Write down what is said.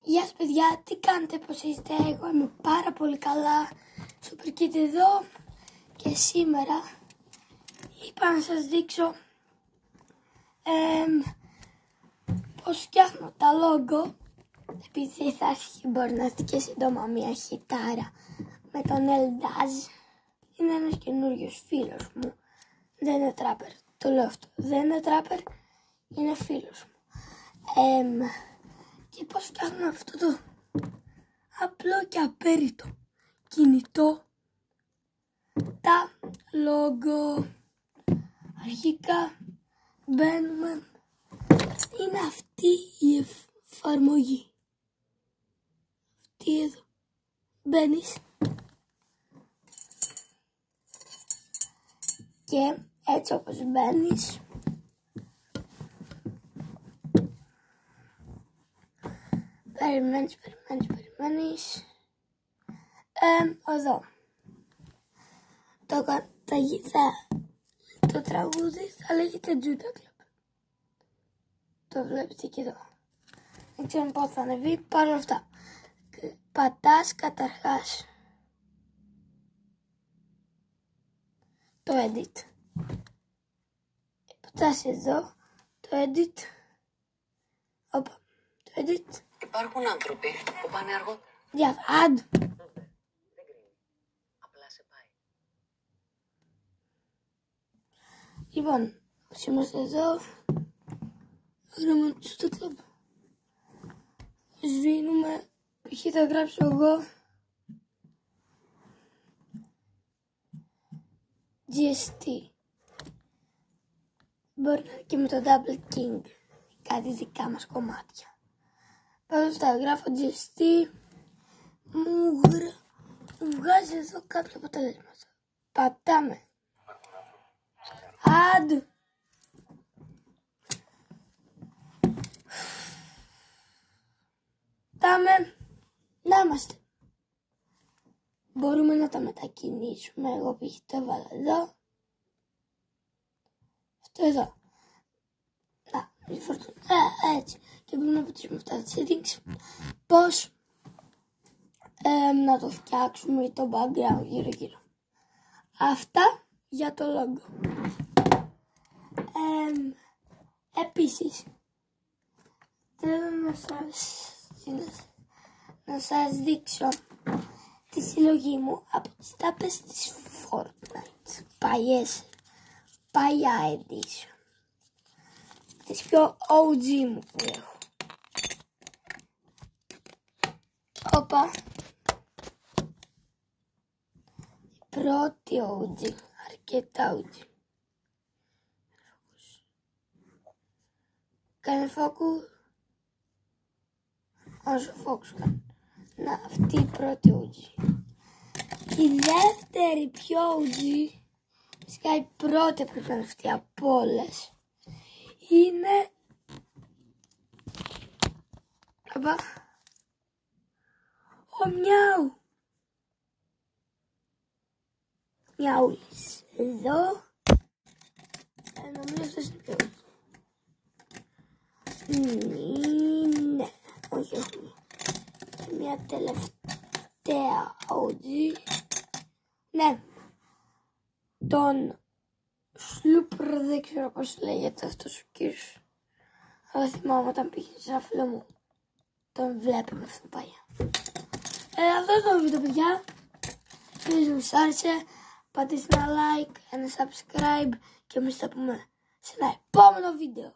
Γεια σας παιδιά, τι κάνετε, πώς είστε? Εγώ είμαι πάρα πολύ καλά. Superkid εδώ και σήμερα είπα να σας δείξω πώς φτιάχνω τα logo. Επειδή θα αρχίσει, μπορεί να έρθει και σύντομα μια χιτάρα με τον Eldaz. Είναι ένας καινούριος φίλος μου. Δεν είναι τράπερ, το λέω αυτό. Δεν είναι τράπερ, είναι φίλος μου. Και πώς φτιάχνω αυτό το απλό και απέριτο κινητό τα logo. Αρχικά μπαίνουμε, είναι αυτή η εφαρμογή, αυτή εδώ. Μπαίνεις και έτσι όπως μπαίνεις περιμένεις εδώ το τραγούδι θα λέγεται Juda Club. Το βλέπετε και εδώ. Δεν ξέρω πότε θα ανεβεί. Παρ' όλα αυτά πατάς καταρχάς το edit. Πατάς εδώ το edit. Όπα, το edit. Υπάρχουν άνθρωποι που πάνε αργότερα. Add. Απλά σε πάει. Λοιπόν, όσοι είμαστε εδώ, γράφουμε στο club. Σβήνουμε, π.χ. θα γράψω εγώ GST. Μπορεί να είναι και με το Double King, κάτι δικά μας κομμάτια. Πάντως θα γράφω GST, μου βγάζει εδώ κάποια αποτελέσματα. Πατάμε Add. Πατάμε να είμαστε. Μπορούμε να τα μετακινήσουμε. Εγώ π.χ. το έβαλα εδώ. Αυτό εδώ. Έτσι. Και μπορούμε να πατήσουμε αυτά τα settings. Πώς να το φτιάξουμε το background γύρω. Αυτά για το logo. Επίσης θέλω να σας δείξω τη συλλογή μου από τις τάπες της Fortnite. Παλιά edition. Τις πιο OG μου που έχω. Όπα. Η πρώτη OG. Αρκετά OG. Κάνε focus. Όσο focus κάνει. Να, αυτή η πρώτη OG. Η δεύτερη πιο OG, φυσικά η πρώτη πρέπει να είναι αυτή από όλες, είναι ο Μιάου. Μιάουλης. Εδώ. Νομίζω αυτός είναι πιο ναι, όχι. Και μια τελευταία OG. Ναι. Τον Σλούπρ, δεν ξέρω πώς λέγεται αυτός ο κύριος. Αλλά θυμάμαι όταν πήγε σε ένα φίλο μου. Τον βλέπουμε αυτό παλιά. Αυτό ήταν το βίντεο, παιδιά. Ελπίζω σας άρεσε. Πατήστε ένα like, ένα subscribe και εμείς θα πούμε σε ένα επόμενο βίντεο.